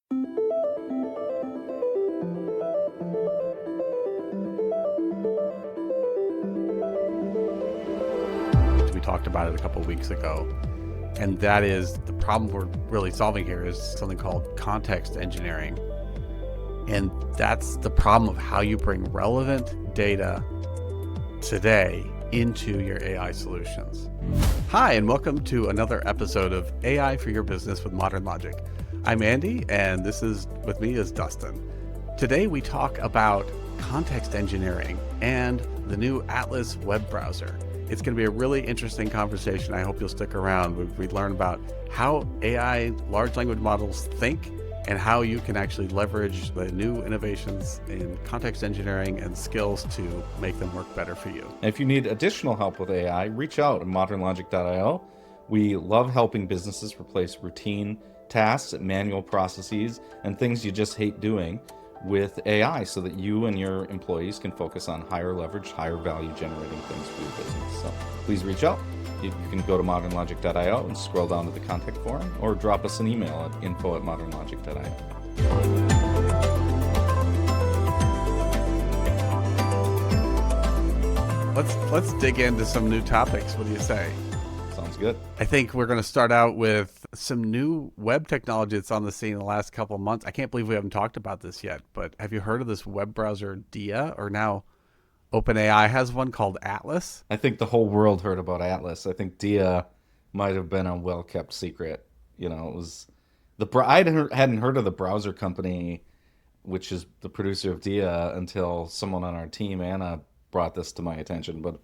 We talked about it a couple of weeks ago, and that is the problem we're really solving here is something called context engineering. And that's the problem of how you bring relevant data today into your AI solutions. Hi, and welcome to another episode of AI for Your Business with Modern Logic. I'm Andy, and with me is Dustin. Today we talk about context engineering and the new Atlas web browser. It's going to be a really interesting conversation. I hope you'll stick around. We learn about how AI large language models think and how you can actually leverage the new innovations in context engineering and skills to make them work better for you. If you need additional help with AI, reach out at modernlogic.io. We love helping businesses replace routine tasks, manual processes, and things you just hate doing with AI so that you and your employees can focus on higher leverage, higher value generating things for your business. So please reach out. You can go to modernlogic.io and scroll down to the contact form, or drop us an email at info@modernlogic.io. Let's dig into some new topics. What do you say? Sounds good. I think we're going to start out with some new web technology that's on the scene in the last couple of months. I can't believe we haven't talked about this yet, but have you heard of this web browser Dia, or now OpenAI has one called Atlas? I think the whole world heard about Atlas. I think Dia might have been a well-kept secret. You know, it was I hadn't heard of the browser company, which is the producer of Dia, until someone on our team, Anna, brought this to my attention. But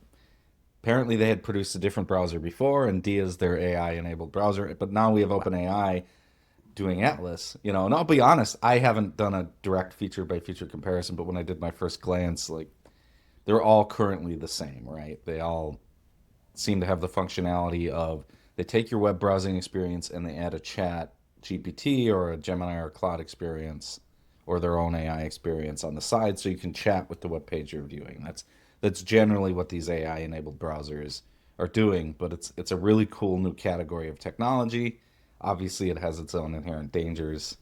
apparently they had produced a different browser before, and Dia is their AI-enabled browser. But now we have OpenAI doing Atlas. You know, and I'll be honest, I haven't done a direct feature-by-feature comparison, but when I did my first glance, they're all currently the same, right? They all seem to have the functionality of, they take your web browsing experience and they add a chat GPT or a Gemini or Claude experience or their own AI experience on the side so you can chat with the web page you're viewing. That's generally what these AI-enabled browsers are doing, but it's a really cool new category of technology. Obviously, it has its own inherent dangers,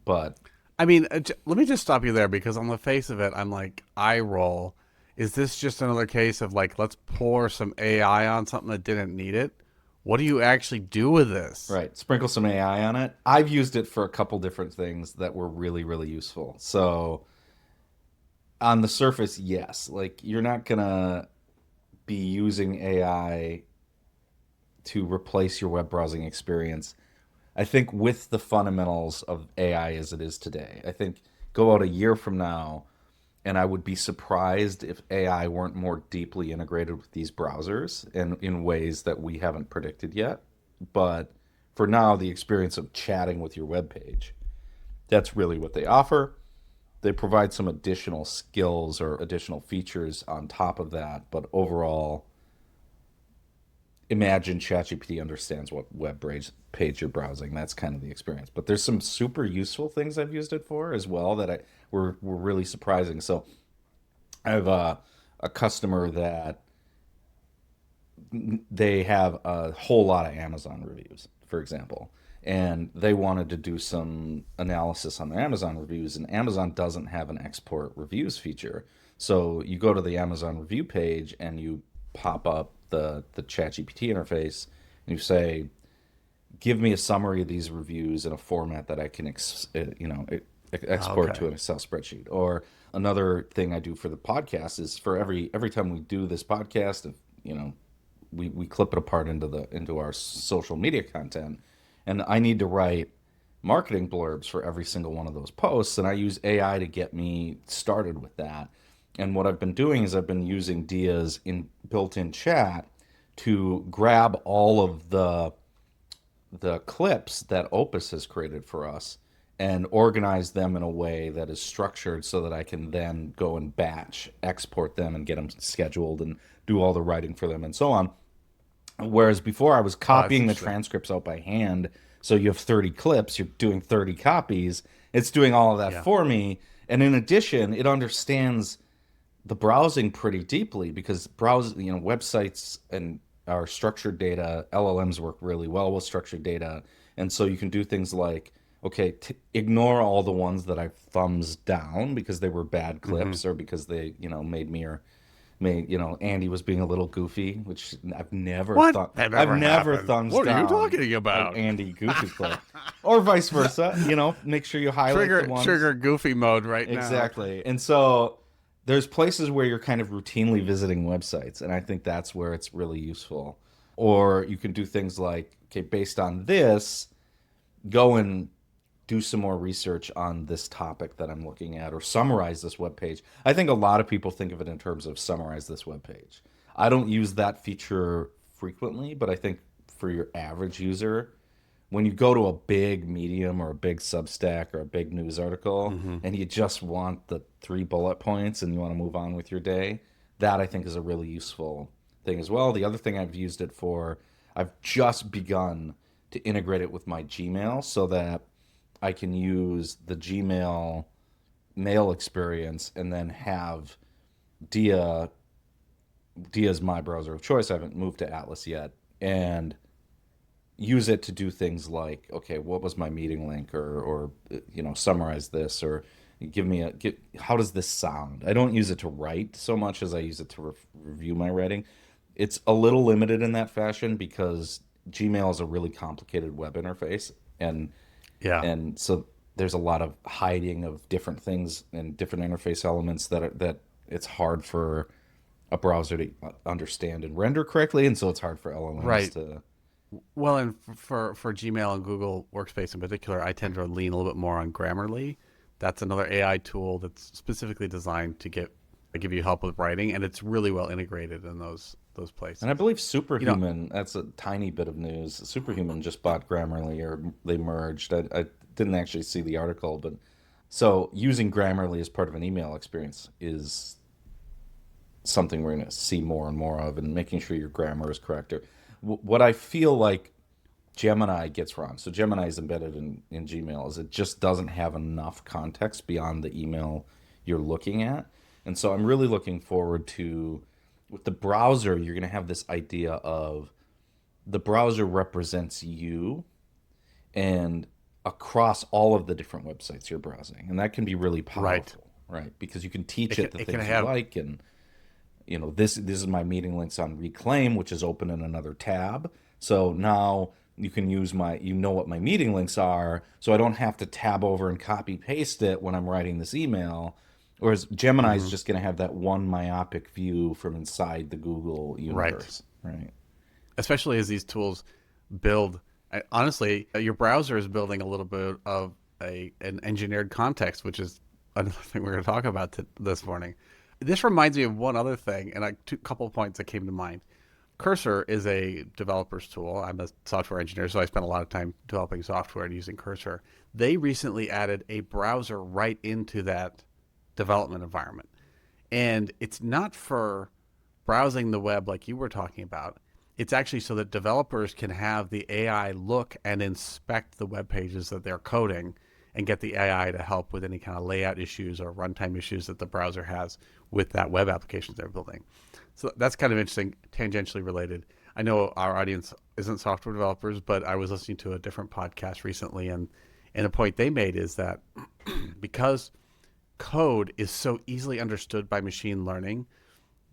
but... I mean, let me just stop you there, because on the face of it, I'm like, eye roll. Is this just another case of let's pour some AI on something that didn't need it? What do you actually do with this? Right. Sprinkle some AI on it. I've used it for a couple different things that were really, really useful. So on the surface, yes. You're not going to be using AI to replace your web browsing experience. I think with the fundamentals of AI as it is today, I think go out a year from now, and I would be surprised if AI weren't more deeply integrated with these browsers and in ways that we haven't predicted yet. But for now, the experience of chatting with your web page, that's really what they offer. They provide some additional skills or additional features on top of that. But overall, imagine ChatGPT understands what web page you're browsing. That's kind of the experience. But there's some super useful things I've used it for as well that were really surprising. So I have a customer that they have a whole lot of Amazon reviews, for example, and they wanted to do some analysis on their Amazon reviews, and Amazon doesn't have an export reviews feature. So you go to the Amazon review page and you pop up the ChatGPT interface and you say, give me a summary of these reviews in a format that I can export to an Excel spreadsheet. Or another thing I do for the podcast is, for every time we do this podcast, we clip it apart into our social media content, and I need to write marketing blurbs for every single one of those posts, and I use AI to get me started with that. And what I've been doing is I've been using Dia's built-in chat to grab all of the clips that Opus has created for us and organize them in a way that is structured so that I can then go and batch export them and get them scheduled and do all the writing for them and so on. Whereas before I was copying the transcripts out by hand. So you have 30 clips, you're doing 30 copies. It's doing all of that for me. And in addition, it understands the browsing pretty deeply, because websites and our structured data, LLMs work really well with structured data. And so you can do things like okay, ignore all the ones that I thumbs down because they were bad Hmm. clips or because they, Andy was being a little goofy, which What? That I've never never happened. thumbs What are you down talking an about? Andy goofy clip, or vice versa. Make sure you highlight the ones Trigger goofy mode right now. exactly. And so there's places where you're kind of routinely visiting websites, and I think that's where it's really useful. Or you can do things like, okay, based on this, go and do some more research on this topic that I'm looking at, or summarize this web page. I think a lot of people think of it in terms of summarize this web page. I don't use that feature frequently, but I think for your average user, when you go to a big Medium or a big Substack or a big news article Hmm. and you just want the 3 bullet points and you want to move on with your day, that I think is a really useful thing as well. The other thing I've used it for, I've just begun to integrate it with my Gmail so that I can use the Gmail mail experience and then have Dia. Dia's my browser of choice. I haven't moved to Atlas yet, and use it to do things like, okay, what was my meeting link, or summarize this, or how does this sound. I don't use it to write so much as I use it to review my writing. It's a little limited in that fashion because Gmail is a really complicated web interface, and Yeah. and so there's a lot of hiding of different things and different interface elements that it's hard for a browser to understand and render correctly, and so it's hard for LLMs Right. to. Well, and for Gmail and Google Workspace in particular, I tend to lean a little bit more on Grammarly. That's another AI tool that's specifically designed to give you help with writing, and it's really well integrated in those And I places. believe You know, Superhuman, that's a tiny bit of news. Superhuman just bought Grammarly, or they merged. I didn't actually see the article, but so using Grammarly as part of an email experience is something we're going to see more and more of, and making sure your grammar is correct. Or what I feel like Gemini gets wrong. So Gemini is embedded in Gmail is it just doesn't have enough context beyond the email you're looking at. And so I'm really looking forward to with the browser, you're going to have this idea of the browser represents you and across all of the different websites you're browsing. And that can be really right. powerful, right? Because you can teach It can, it the it can things you have like, and this is my meeting links on Reclaim, which is open in another tab. So now you can use what my meeting links are, so I don't have to tab over and copy paste it when I'm writing this email. Whereas Gemini is mhm, just going to have that one myopic view from inside the Google right. universe, right? Especially as these tools build. Honestly, your browser is building a little bit of an engineered context, which is another thing we're going to talk about this morning. This reminds me of one other thing, and a couple of points that came to mind. Cursor is a developer's tool. I'm a software engineer, so I spend a lot of time developing software and using Cursor. They recently added a browser right into that development environment. And it's not for browsing the web like you were talking about. It's actually so that developers can have the AI look and inspect the web pages that they're coding and get the AI to help with any kind of layout issues or runtime issues that the browser has with that web application they're building. So that's kind of interesting, tangentially related. I know our audience isn't software developers, but I was listening to a different podcast recently, and a point they made is that because code is so easily understood by machine learning,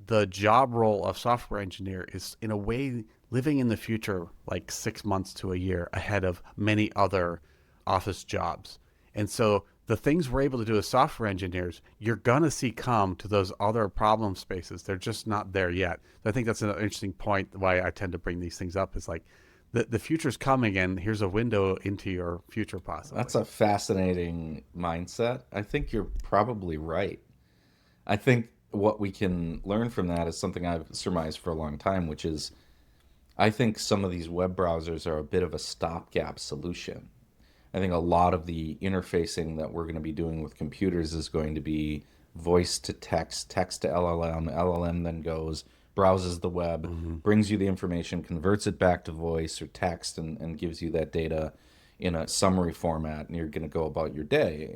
the job role of software engineer is in a way living in the future like 6 months to a year ahead of many other office jobs. And so the things we're able to do as software engineers, you're going to see come to those other problem spaces. They're just not there yet. So I think that's an interesting point why I tend to bring these things up is like the future's coming and here's a window into your future That's possibly. a fascinating mindset. I think you're probably right. I think what we can learn from that is something I've surmised for a long time, which is I think some of these web browsers are a bit of a stopgap solution. I think a lot of the interfacing that we're going to be doing with computers is going to be voice to text, text to LLM. LLM then goes, browses the web, Mm-hmm. brings you the information, converts it back to voice or text, and gives you that data in a summary format, and you're going to go about your day.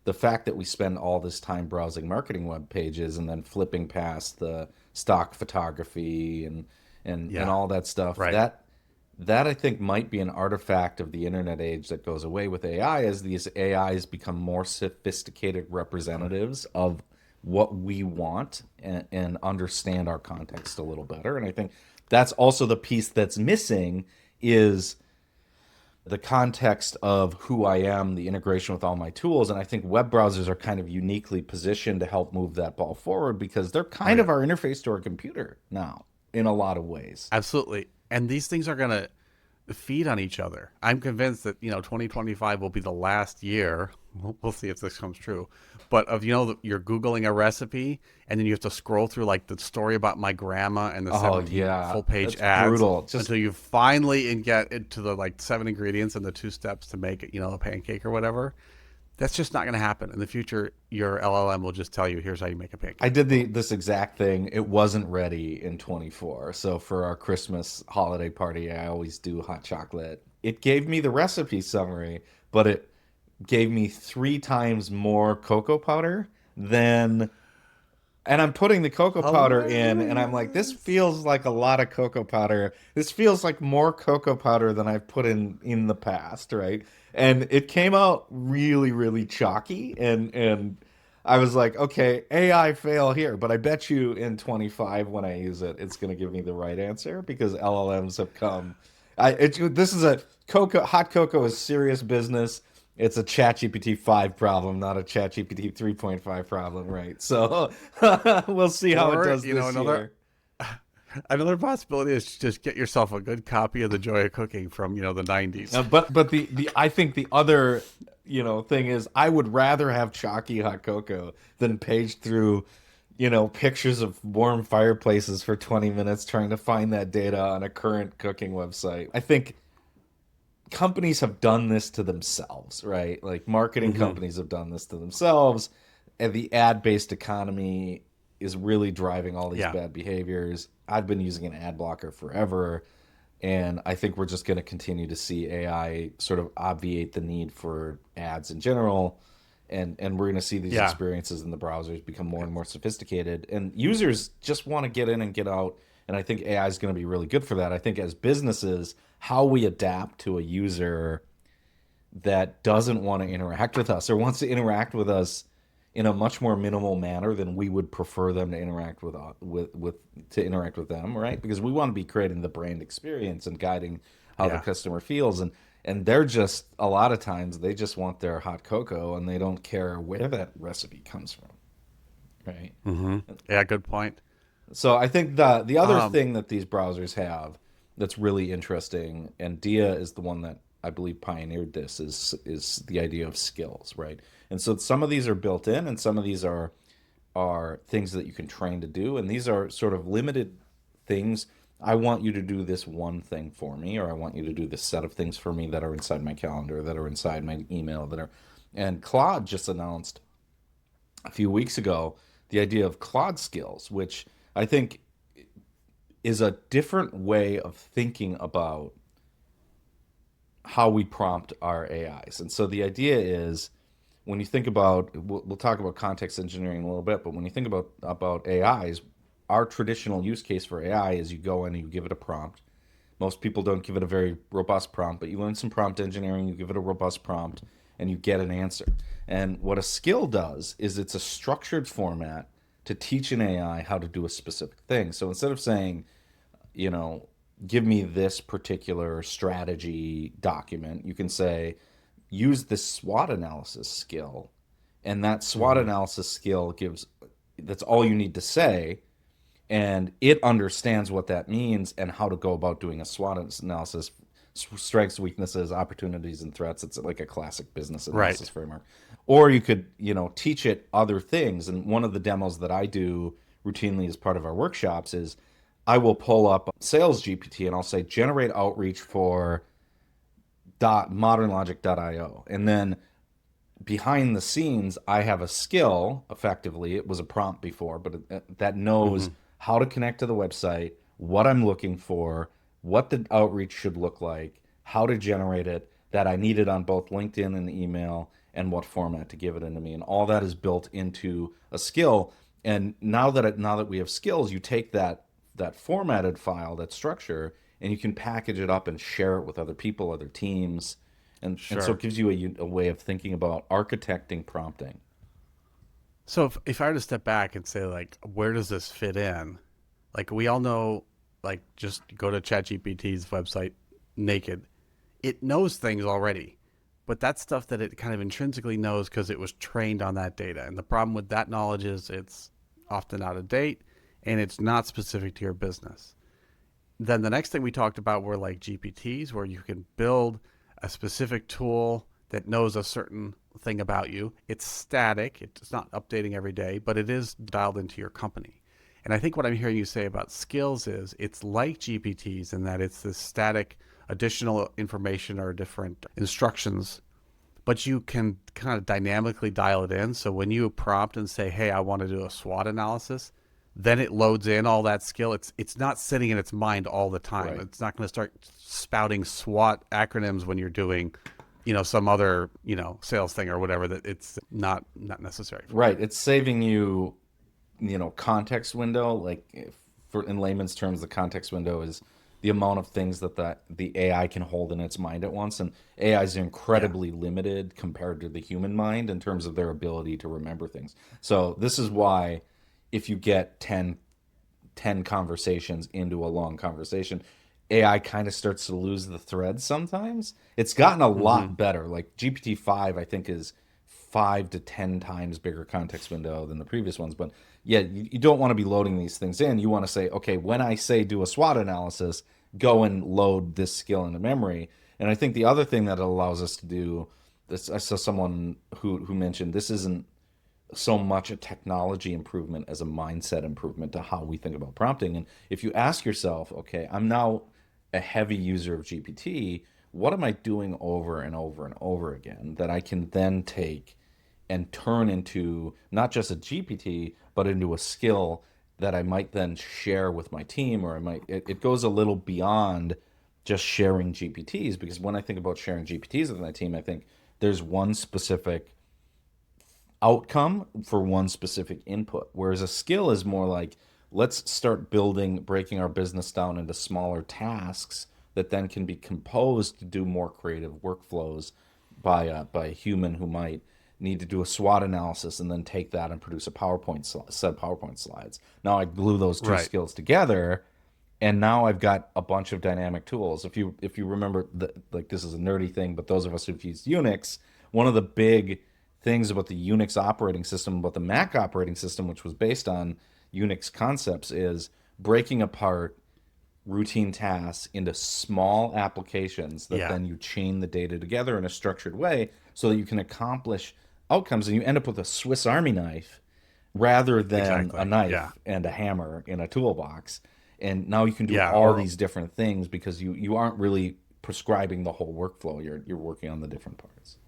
The fact that we spend all this time browsing marketing web pages and then flipping past the stock photography and Yeah, all that stuff, right. that that I think might be an artifact of the internet age that goes away with AI as these AIs become more sophisticated representatives of what we want and understand our context a little better. And I think that's also the piece that's missing is the context of who I am, the integration with all my tools. And I think web browsers are kind of uniquely positioned to help move that ball forward because they're kind of our interface to our computer now in a lot of ways. Absolutely. And these things are going to feed on each other. I'm convinced that, 2025 will be the last year. We'll see if this comes true. But of, you're Googling a recipe and then you have to scroll through like the story about my grandma and the Oh 17 yeah, full page that's ads brutal. Just until you finally get into the like 7 ingredients and the 2 steps to make it, a pancake or whatever. That's just not going to happen. In the future, your LLM will just tell you, here's how you make a pancake. I did this exact thing. It wasn't ready in 24. So for our Christmas holiday party, I always do hot chocolate. It gave me the recipe summary, but it gave me 3 times more cocoa powder than and I'm putting the cocoa powder in, and I'm like, this feels like a lot of cocoa powder. This feels like more cocoa powder than I've put in the past, right? And it came out really, really chalky, and I was like, okay, AI fail here, but I bet you in 25 when I use it, it's going to give me the right answer because LLMs have come. This is hot cocoa is serious business. It's a ChatGPT 5 problem, not a ChatGPT 3.5 problem, right? So we'll see how it does this year. Another possibility is to just get yourself a good copy of The Joy of Cooking from, the 90s. But the I think the other, thing is I would rather have chalky hot cocoa than page through, pictures of warm fireplaces for 20 minutes trying to find that data on a current cooking website. I think companies have done this to themselves, right? Like marketing companies have done this to themselves, and the ad-based economy is really driving all these bad behaviors. I've been using an ad blocker forever, and I think we're just going to continue to see AI sort of obviate the need for ads in general, and we're going to see these experiences in the browsers become more and more sophisticated, and users just want to get in and get out, and I think AI is going to be really good for that. I think as businesses, how we adapt to a user that doesn't want to interact with us or wants to interact with us in a much more minimal manner than we would prefer them to interact with them, right? Because we want to be creating the brand experience and guiding how the customer feels, and they're just a lot of times they just want their hot cocoa and they don't care where that recipe comes from, right? Yeah, good point. So I think the other thing that these browsers have that's really interesting, and Dia is the one that I believe pioneered this, is the idea of skills, right? And so some of these are built in, and some of these are things that you can train to do, and these are sort of limited things. I want you to do this one thing for me, or I want you to do this set of things for me that are inside my calendar, that are inside my email, and Claude just announced a few weeks ago the idea of Claude skills, which I think is a different way of thinking about how we prompt our AIs. And so the idea is when you think about, we'll talk about context engineering in a little bit, but when you think about AIs, our traditional use case for AI is you go in and you give it a prompt. Most people don't give it a very robust prompt, but you learn some prompt engineering, you give it a robust prompt, and you get an answer. And what a skill does is it's a structured format to teach an AI how to do a specific thing. So instead of saying, give me this particular strategy document, you can say, use this SWOT analysis skill. And that SWOT analysis skill that's all you need to say. And it understands what that means and how to go about doing a SWOT analysis, strengths, weaknesses, opportunities, and threats. It's like a classic business analysis framework. Or you could, teach it other things. And one of the demos that I do routinely as part of our workshops is I will pull up Sales GPT and I'll say, generate outreach for modernlogic.io. And then behind the scenes, I have a skill, effectively. It was a prompt before, but that knows how to connect to the website, what I'm looking for, what the outreach should look like, how to generate it, that I need it on both LinkedIn and email, and what format to give it into me. And all that is built into a skill. And now that we have skills, you take that formatted file, that structure, and you can package it up and share it with other people, other teams, and so Sure. it gives you a way of thinking about architecting prompting. So if I were to step back and say like, where does this fit in? Like we all know, like just go to ChatGPT's website naked. It knows things already, but that's stuff that it kind of intrinsically knows because it was trained on that data. And the problem with that knowledge is it's often out of date and it's not specific to your business. Then the next thing we talked about were like GPTs, where you can build a specific tool that knows a certain thing about you. It's static, it's not updating every day, but it is dialed into your company. And I think what I'm hearing you say about skills is it's like GPTs in that it's this static additional information or different instructions, but you can kind of dynamically dial it in. So when you prompt and say, "Hey, I want to do a SWOT analysis," then it loads in all that skill. It's not sitting in its mind all the time. Right. It's not going to start spouting SWOT acronyms when you're doing, some other, sales thing or whatever that it's not necessary for. Right. It's saving you, context window. Like for in layman's terms, the context window is the amount of things that the AI can hold in its mind at once. And AI is Yeah. incredibly limited compared to the human mind in terms of their ability to remember things. So this is why if you get ten conversations into a long conversation, AI kind of starts to lose the thread sometimes. It's gotten a Mm-hmm. lot better. Like GPT-5, I think, is 5 to 10 times bigger context window than the previous ones. But yeah, you don't want to be loading these things in. You want to say, okay, when I say do a SWOT analysis, go and load this skill into memory. And I think the other thing that it allows us to do, this, I saw someone who mentioned this isn't so much a technology improvement as a mindset improvement to how we think about prompting. And if you ask yourself, okay, I'm now a heavy user of GPT, what am I doing over and over and over again that I can then take and turn into not just a GPT, but into a skill that I might then share with my team, or it goes a little beyond just sharing GPTs, because when I think about sharing GPTs with my team, I think there's one specific outcome for one specific input. Whereas a skill is more like, let's start breaking our business down into smaller tasks that then can be composed to do more creative workflows by a human who might need to do a SWOT analysis and then take that and produce a set of PowerPoint slides. Now I glue those two Right. skills together, and now I've got a bunch of dynamic tools. If you remember, like this is a nerdy thing, but those of us who've used Unix, one of the big things about the Unix operating system, about the Mac operating system, which was based on Unix concepts, is breaking apart routine tasks into small applications that Yeah. then you chain the data together in a structured way so that you can accomplish outcomes, and you end up with a Swiss Army knife rather than a Exactly. Yeah. knife and a hammer in a toolbox. And now you can do Yeah. all Or these different things because you aren't really prescribing the whole workflow. You're working on the different parts.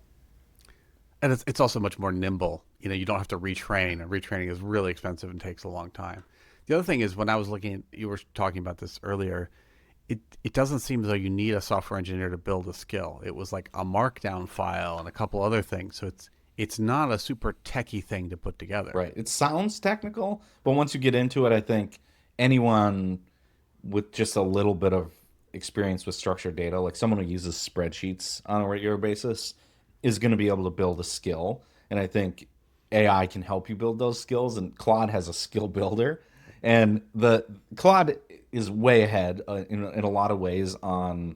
and it's also much more nimble. You don't have to retrain, and retraining is really expensive and takes a long time. The other thing is when I was looking at, you were talking about this earlier, it doesn't seem as though you need a software engineer to build a skill. It was like a markdown file and a couple other things. So it's not a super techie thing to put together. Right. It sounds technical, but once you get into it, I think anyone with just a little bit of experience with structured data, like someone who uses spreadsheets on a regular basis, is going to be able to build a skill. And I think AI can help you build those skills. And Claude has a skill builder, and the Claude is way ahead in a lot of ways on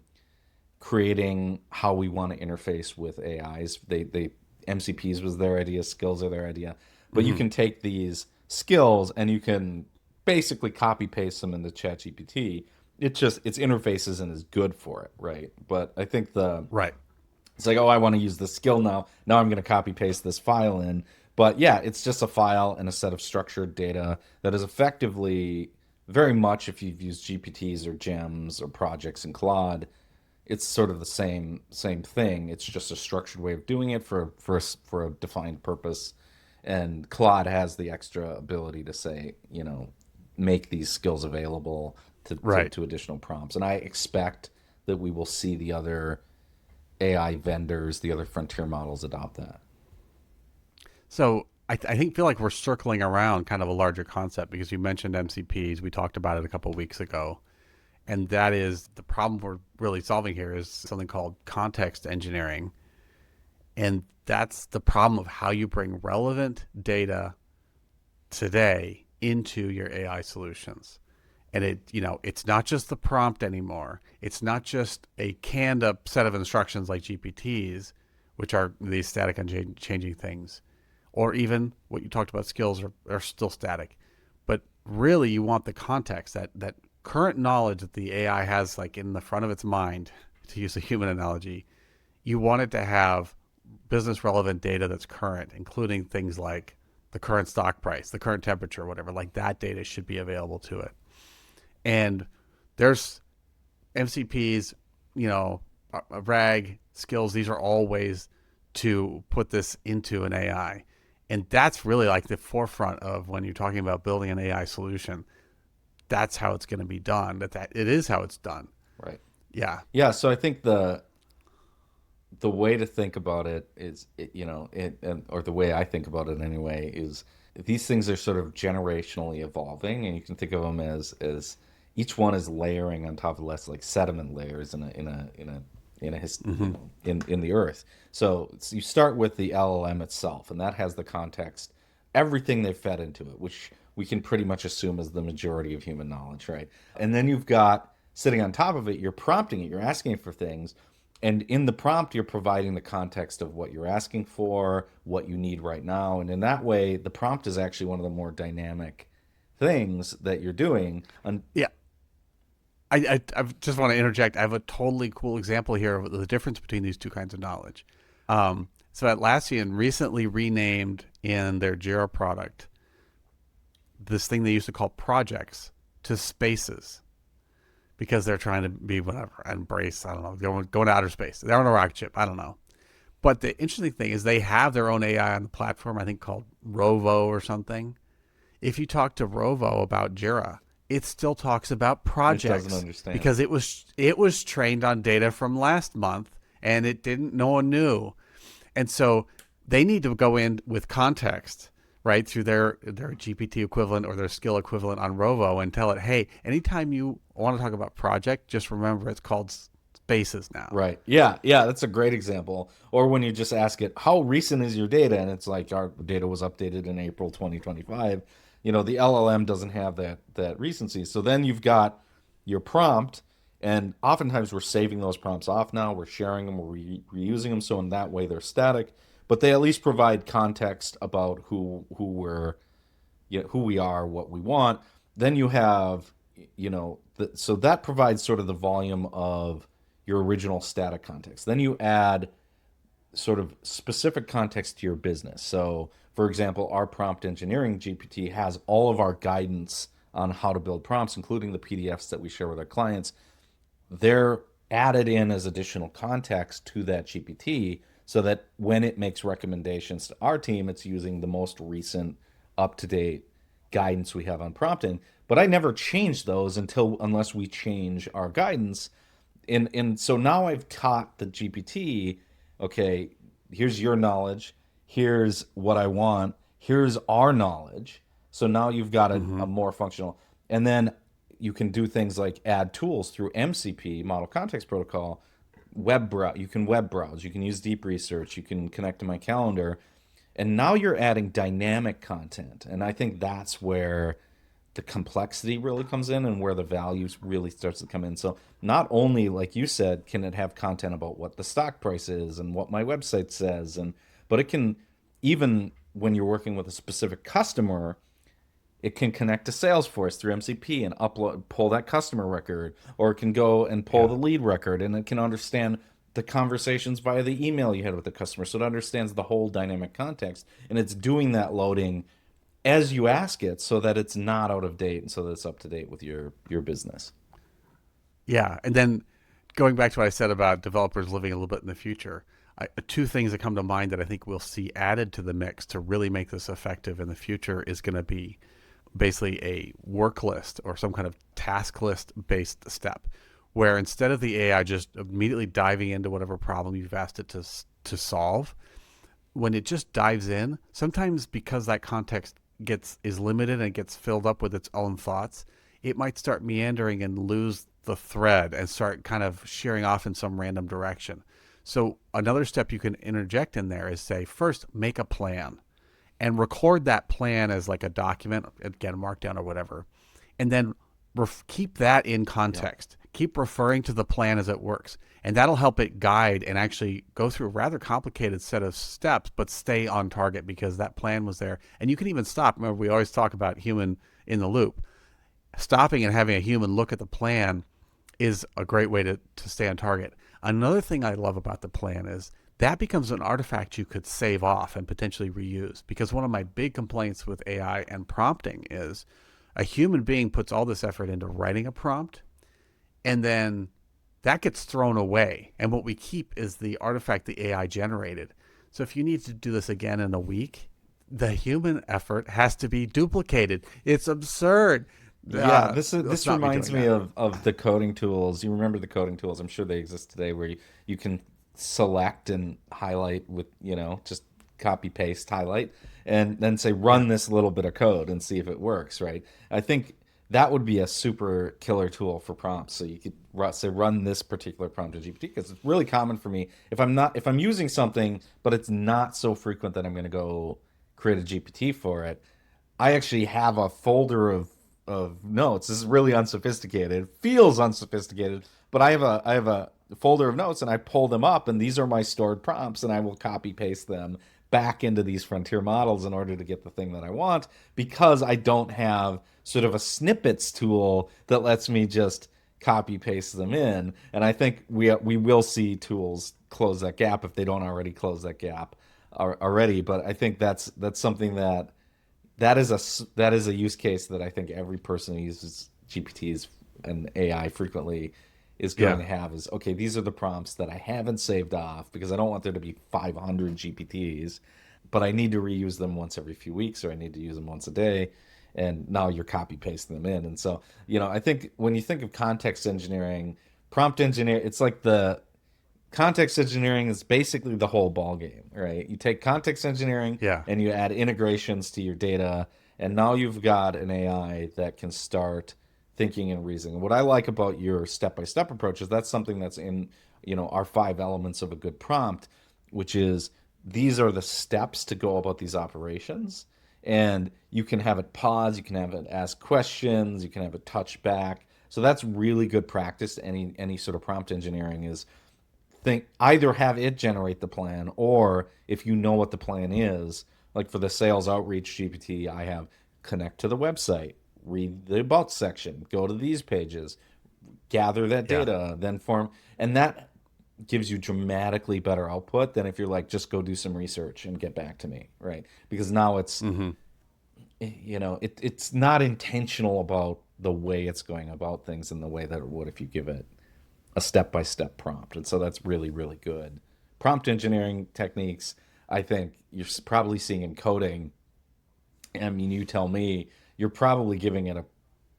creating how we want to interface with AIs. They MCPs was their idea, skills are their idea, but you Hmm. can take these skills and you can basically copy paste them into ChatGPT. Its interface isn't as good for it, right? But I think Right. it's like, oh, I want to use this skill now. Now I'm going to copy paste this file in. But yeah, it's just a file and a set of structured data that is effectively very much, if you've used GPTs or gems or projects in Claude, it's sort of the same thing. It's just a structured way of doing it for a defined purpose. And Claude has the extra ability to say, make these skills available Right. to additional prompts. And I expect that we will see the other AI vendors, the other frontier models adopt that. So I think feel like we're circling around kind of a larger concept because you mentioned MCPs. We talked about it a couple of weeks ago, And that is the problem we're really solving here is something called context engineering. And that's the problem of how you bring relevant data today into your AI solutions. And it's not just the prompt anymore. It's not just a canned up set of instructions like GPTs, which are these static and changing things, or even what you talked about skills are still static. But really, you want the context, that current knowledge that the AI has like in the front of its mind, to use a human analogy. You want it to have business relevant data that's current, including things like the current stock price, the current temperature, whatever. Like that data should be available to it. And there's MCPs, RAG, skills. These are all ways to put this into an AI. And that's really like the forefront of when you're talking about building an AI solution. That's how it's going to be done. That it is how it's done. Right. Yeah. Yeah. So I think the way to think about it is, or the way I think about it anyway, is these things are sort of generationally evolving, and you can think of them as each one is layering on top of less like sediment layers in the earth. So you start with the LLM itself, and that has the context, everything they've fed into it, which we can pretty much assume is the majority of human knowledge, right? And then you've got sitting on top of it, you're prompting it, you're asking it for things. And in the prompt, you're providing the context of what you're asking for, what you need right now. And in that way, the prompt is actually one of the more dynamic things that you're doing. Yeah. I just want to interject. I have a totally cool example here of the difference between these two kinds of knowledge. So Atlassian recently renamed in their Jira product this thing they used to call projects to spaces because they're trying to be whatever, embrace, I don't know, going to outer space. They're on a rocket ship. I don't know. But the interesting thing is they have their own AI on the platform, I think called Rovo or something. If you talk to Rovo about Jira, it still talks about projects. It doesn't understand. Because it was trained on data from last month and no one knew. And so they need to go in with context, right, through their GPT equivalent or their skill equivalent on Rovo and tell it, hey, anytime you want to talk about project, just remember it's called spaces now. Right. Yeah. Yeah. That's a great example. Or when you just ask it, how recent is your data? And it's like, our data was updated in April 2025. The LLM doesn't have that recency. So then you've got your prompt, and oftentimes we're saving those prompts off now. We're sharing them, we're reusing them. So in that way, they're static, but they at least provide context about who we are, what we want. Then you have, so that provides sort of the volume of your original static context. Then you add sort of specific context to your business. So, for example, our prompt engineering GPT has all of our guidance on how to build prompts, including the PDFs that we share with our clients. They're added in as additional context to that GPT so that when it makes recommendations to our team, it's using the most recent, up-to-date guidance we have on prompting. But I never change those unless we change our guidance. And so now I've taught the GPT, okay, here's your knowledge, here's what I want, here's our knowledge. So now you've got a more functional, and then you can do things like add tools through MCP, Model Context Protocol, you can web browse, you can use deep research, you can connect to my calendar, and now you're adding dynamic content. And I think that's where the complexity really comes in and where the value really starts to come in. So not only, like you said, can it have content about what the stock price is and what my website says, but it can, even when you're working with a specific customer, it can connect to Salesforce through MCP and pull that customer record, or it can go and pull the lead record, and it can understand the conversations via the email you had with the customer. So it understands the whole dynamic context, and it's doing that loading as you ask it so that it's not out of date and so that it's up to date with your business. Yeah. And then going back to what I said about developers living a little bit in the future, two things that come to mind that I think we'll see added to the mix to really make this effective in the future is going to be basically a work list or some kind of task list based step, where instead of the AI just immediately diving into whatever problem you've asked it to solve, when it just dives in, sometimes because that context is limited and gets filled up with its own thoughts, it might start meandering and lose the thread and start kind of shearing off in some random direction. So another step you can interject in there is say, first, make a plan and record that plan as like a document, again, markdown or whatever. And then keep that in context. Yeah. Keep referring to the plan as it works. And that'll help it guide and actually go through a rather complicated set of steps, but stay on target because that plan was there. And you can even stop. Remember, we always talk about human in the loop. Stopping and having a human look at the plan is a great way to stay on target. Another thing I love about the plan is that becomes an artifact you could save off and potentially reuse. Because one of my big complaints with AI and prompting is a human being puts all this effort into writing a prompt, and then that gets thrown away. And what we keep is the artifact the AI generated. So if you need to do this again in a week, the human effort has to be duplicated. It's absurd. Yeah, this reminds me of the coding tools. You remember the coding tools? I'm sure they exist today where you can select and highlight with, just copy, paste, highlight, and then say, run this little bit of code and see if it works, right? I think that would be a super killer tool for prompts. So you could say, run this particular prompt to GPT, because it's really common for me. If I'm using something, but it's not so frequent that I'm going to go create a GPT for it, I actually have a folder of notes. This is really unsophisticated. It feels unsophisticated, but I have a folder of notes, and I pull them up, and these are my stored prompts, and I will copy paste them back into these frontier models in order to get the thing that I want, because I don't have sort of a snippets tool that lets me just copy paste them in. And I think we will see tools close that gap if they don't already close that gap already. But I think that's something that is a use case that I think every person who uses GPTs and AI frequently is going to have is, okay, these are the prompts that I haven't saved off because I don't want there to be 500 GPTs, but I need to reuse them once every few weeks, or I need to use them once a day. And now you're copy pasting them in. And so, I think when you think of context engineering, prompt engineer, it's like the context engineering is basically the whole ball game, right? You take context engineering and you add integrations to your data, and now you've got an AI that can start thinking and reasoning. What I like about your step-by-step approach is that's something that's in, our 5 elements of a good prompt, which is these are the steps to go about these operations. And you can have it pause, you can have it ask questions, you can have it touch back. So that's really good practice. Any sort of prompt engineering is either have it generate the plan, or if you know what the plan is, like for the sales outreach GPT, I have connect to the website, read the about section, go to these pages, gather that data, then form, and that gives you dramatically better output than if you're like, just go do some research and get back to me, right? Because now it's, it's not intentional about the way it's going about things in the way that it would if you give it a step-by-step prompt. And so that's really, really good. Prompt engineering techniques, I think you're probably seeing in coding. I mean, you tell me, you're probably giving it a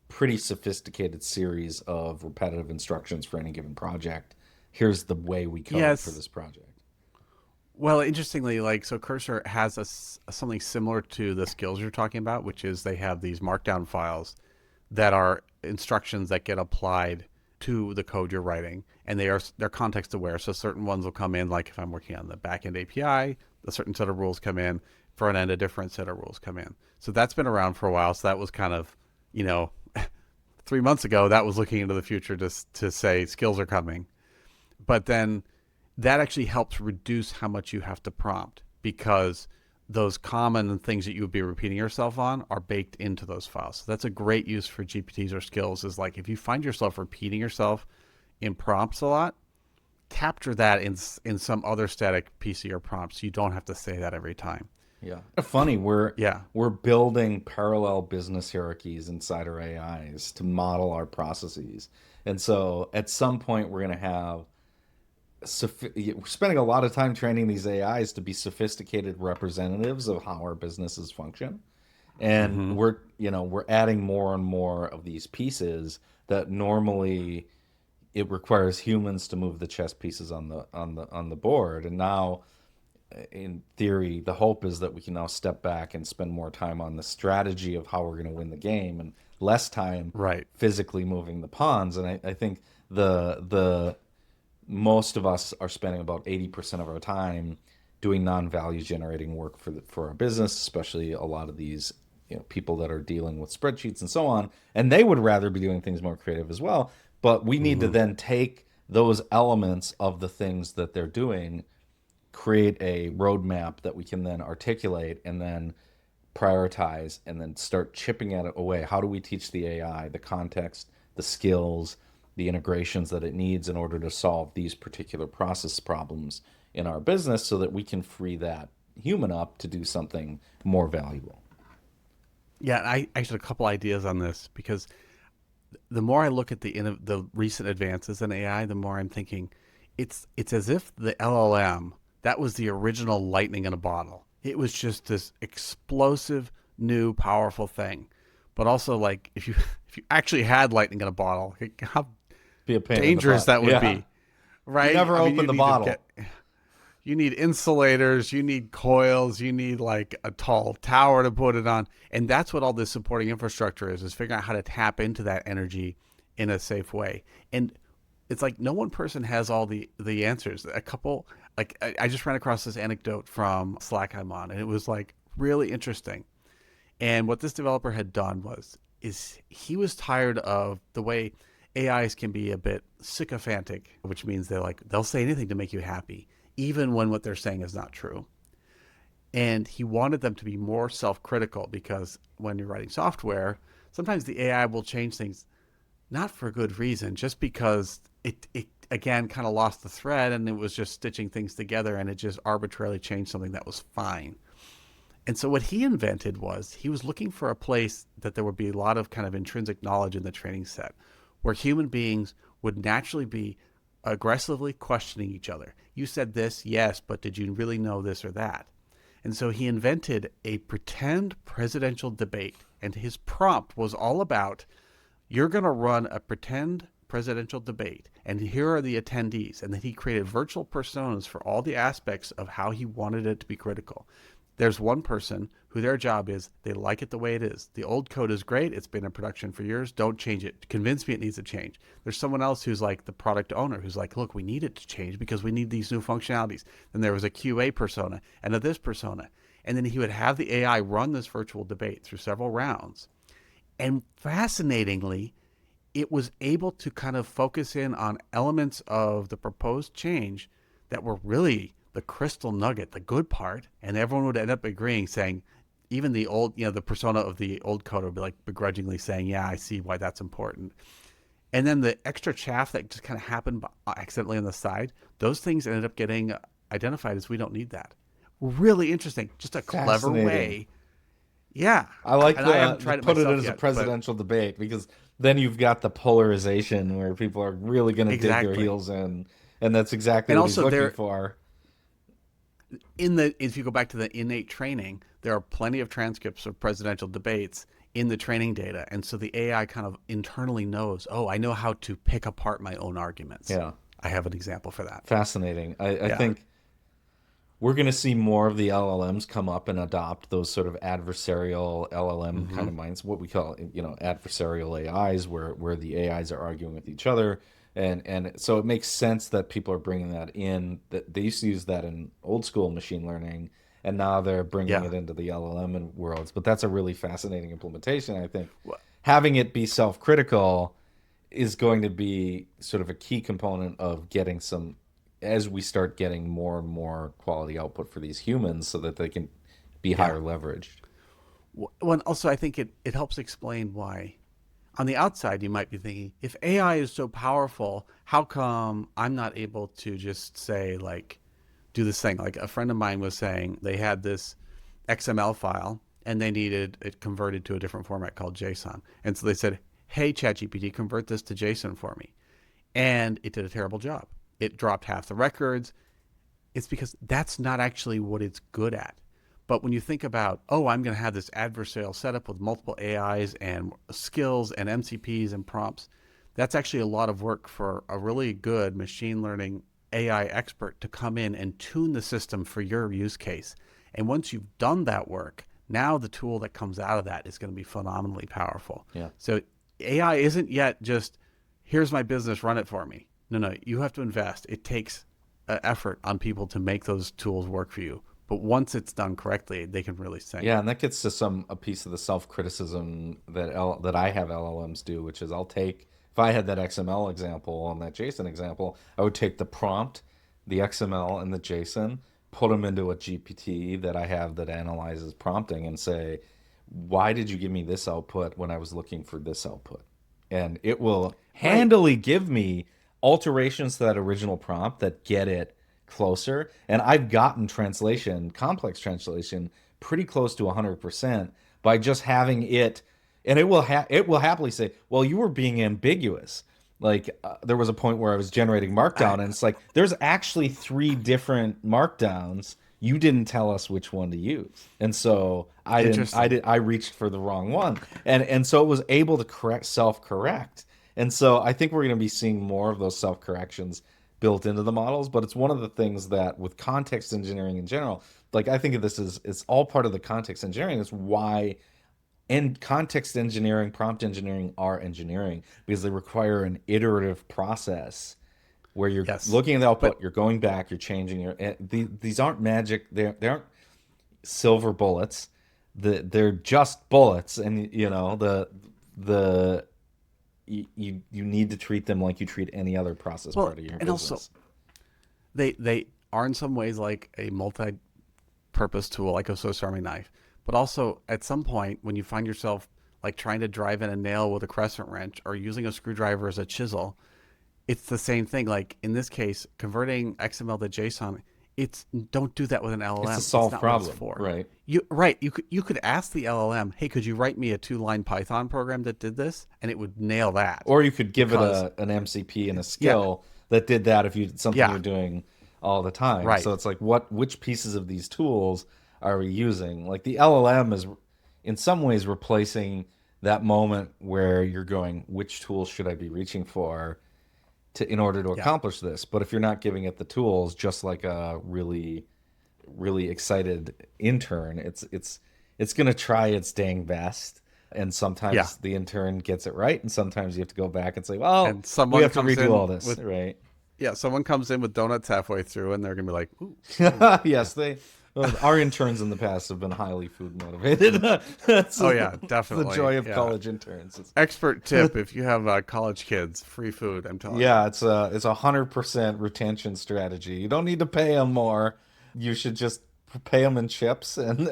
pretty sophisticated series of repetitive instructions for any given project. Here's the way we code for this project. Well, interestingly, so Cursor has something similar to the skills you're talking about, which is they have these markdown files that are instructions that get applied to the code you're writing, and they're context aware. So certain ones will come in, like if I'm working on the backend API, a certain set of rules come in. Front end, a different set of rules come in. So that's been around for a while. So that was kind of, 3 months ago, that was looking into the future to say skills are coming. But then that actually helps reduce how much you have to prompt, because those common things that you would be repeating yourself on are baked into those files. So that's a great use for GPTs or skills, is like if you find yourself repeating yourself in prompts a lot, capture that in some other static piece of your prompt, so you don't have to say that every time. Yeah. Funny, we're building parallel business hierarchies inside our AIs to model our processes. And so at some point we're going to have we're spending a lot of time training these AIs to be sophisticated representatives of how our businesses function. And we're adding more and more of these pieces that normally it requires humans to move the chess pieces on the board. And now, in theory, the hope is that we can now step back and spend more time on the strategy of how we're going to win the game and less time Right. physically moving the pawns. And I think the most of us are spending about 80% of our time doing non-value generating work for our business, especially a lot of these people that are dealing with spreadsheets and so on, and they would rather be doing things more creative as well. But we need to then take those elements of the things that they're doing, create a roadmap that we can then articulate and then prioritize, and then start chipping at it away. How do we teach the AI the context, the skills, the integrations that it needs in order to solve these particular process problems in our business, so that we can free that human up to do something more valuable? Yeah, I actually had a couple ideas on this, because the more I look at the recent advances in AI, the more I'm thinking it's as if the LLM, that was the original lightning in a bottle. It was just this explosive, new, powerful thing. But also, like, if you actually had lightning in a bottle, how Be a pain in the dangerous butt. that would Yeah. be, right? Never I mean, open the bottle. you need insulators, you need coils, you need like a tall tower to put it on. And that's what all this supporting infrastructure is figuring out how to tap into that energy in a safe way. And it's like no one person has all the answers. A couple, like I just ran across this anecdote from Slack I'm on, and it was like really interesting. And what this developer had done is he was tired of the way AIs can be a bit sycophantic, which means they'll say anything to make you happy, even when what they're saying is not true. And he wanted them to be more self-critical, because when you're writing software, sometimes the AI will change things not for a good reason, just because it again kind of lost the thread, and it was just stitching things together, and it just arbitrarily changed something that was fine. And so what he invented was he was looking for a place that there would be a lot of kind of intrinsic knowledge in the training set, where human beings would naturally be aggressively questioning each other. You said this, yes, but did you really know this or that? And so he invented a pretend presidential debate, and his prompt was all about, you're going to run a pretend presidential debate, and here are the attendees. And then he created virtual personas for all the aspects of how he wanted it to be critical. There's one person who their job is they like it the way it is. The old code is great. It's been in production for years. Don't change it. Convince me it needs to change. There's someone else who's like the product owner who's like, look, we need it to change because we need these new functionalities. Then there was a QA persona and a this persona. And then he would have the AI run this virtual debate through several rounds. And fascinatingly, it was able to kind of focus in on elements of the proposed change that were really the crystal nugget, the good part, and everyone would end up agreeing, saying, even the old, the persona of the old coder would be like begrudgingly saying, yeah, I see why that's important. And then the extra chaff that just kind of happened accidentally on the side, those things ended up getting identified as, we don't need that. Really interesting. Just a clever way. Yeah. I like and I haven't tried it put it myself as a yet, presidential debate, because then you've got the polarization where people are really going to dig their Exactly. heels in, and that's exactly And what he's also looking for. If you go back to the innate training, there are plenty of transcripts of presidential debates in the training data. And so the AI kind of internally knows, oh, I know how to pick apart my own arguments. Yeah, I have an example for that. fascinating. I Yeah. think we're going to see more of the LLMs come up and adopt those sort of adversarial LLM kind of minds, what we call, adversarial AIs, where the AIs are arguing with each other. And so it makes sense that people are bringing that in. That they used to use that in old school machine learning, and now they're bringing Yeah. it into the LLM worlds. But that's a really fascinating implementation. I think Well, having it be self-critical is going to be sort of a key component of getting some, as we start getting more and more quality output for these humans, so that they can be higher leveraged. Well, also, I think it helps explain why. On the outside, you might be thinking, if AI is so powerful, how come I'm not able to just say, like, do this thing? Like a friend of mine was saying they had this XML file and they needed it converted to a different format called JSON. And so they said, hey, ChatGPT, convert this to JSON for me. And it did a terrible job. It dropped half the records. It's because that's not actually what it's good at. But when you think about, oh, I'm going to have this adversarial setup with multiple AIs and skills and MCPs and prompts, that's actually a lot of work for a really good machine learning AI expert to come in and tune the system for your use case. And once you've done that work, Now the tool that comes out of that is going to be phenomenally powerful. Yeah. So AI isn't yet just, here's my business, run it for me. No, you have to invest. It takes effort on people to make those tools work for you. But once it's done correctly, they can really sing. Yeah, and that gets to a piece of the self-criticism that I have LLMs do, which is if I had that XML example and that JSON example, I would take the prompt, the XML, and the JSON, put them into a GPT that I have that analyzes prompting and say, why did you give me this output when I was looking for this output? And it will handily give me alterations to that original prompt that get it closer. And I've gotten complex translation, pretty close to 100% by just having it. And it will happily say, well, you were being ambiguous. Like there was a point where I was generating markdown, and it's like, there's actually 3 different markdowns. You didn't tell us which one to use. And so I reached for the wrong one. And so it was able to self-correct. And so I think we're going to be seeing more of those self-corrections built into the models, but it's one of the things that with context engineering in general, like I think of this as it's all part of the context engineering. Is why and context engineering, prompt engineering are engineering, because they require an iterative process where you're looking at the output, you're going back, you're changing these aren't magic, they aren't silver bullets. They're just bullets, and you know you need to treat them like you treat any other process part of your business. Also, they are in some ways like a multi-purpose tool, like a Swiss Army knife. But also, at some point, when you find yourself like trying to drive in a nail with a crescent wrench or using a screwdriver as a chisel, it's the same thing. Like in this case, converting XML to JSON, don't do that with an LLM. It's a solved problem, right? You could ask the LLM, hey, could you write me a 2-line Python program that did this, and it would nail that. Or you could give it an MCP and a skill that did that if you did something you're doing all the time. Right. So it's like, which pieces of these tools are we using? Like the LLM is in some ways replacing that moment where you're going, which tools should I be reaching for in order to accomplish this? But if you're not giving it the tools, just like a really, really excited intern, it's going to try its dang best. And sometimes the intern gets it right, and sometimes you have to go back and say, well, and someone we have to comes redo in all this, with, right? Yeah, someone comes in with donuts halfway through, and they're going to be like, ooh. Yes, our interns in the past have been highly food motivated. Definitely. The joy of college interns. Expert tip: if you have college kids, free food. I'm telling you. Yeah, it's a 100% retention strategy. You don't need to pay them more. You should just pay them in chips, and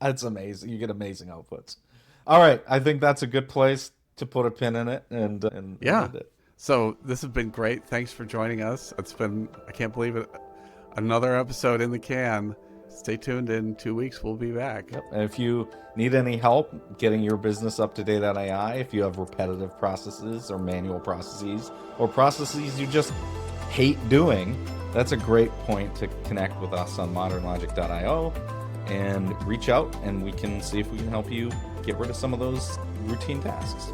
it's amazing. You get amazing outputs. All right, I think that's a good place to put a pin in it. And end it. So this has been great. Thanks for joining us. It's been, I can't believe it, another episode in the can. Stay tuned. In 2 weeks, we'll be back. Yep. And if you need any help getting your business up to date on AI, if you have repetitive processes or manual processes or processes you just hate doing, that's a great point to connect with us on modernlogic.io and reach out, and we can see if we can help you get rid of some of those routine tasks.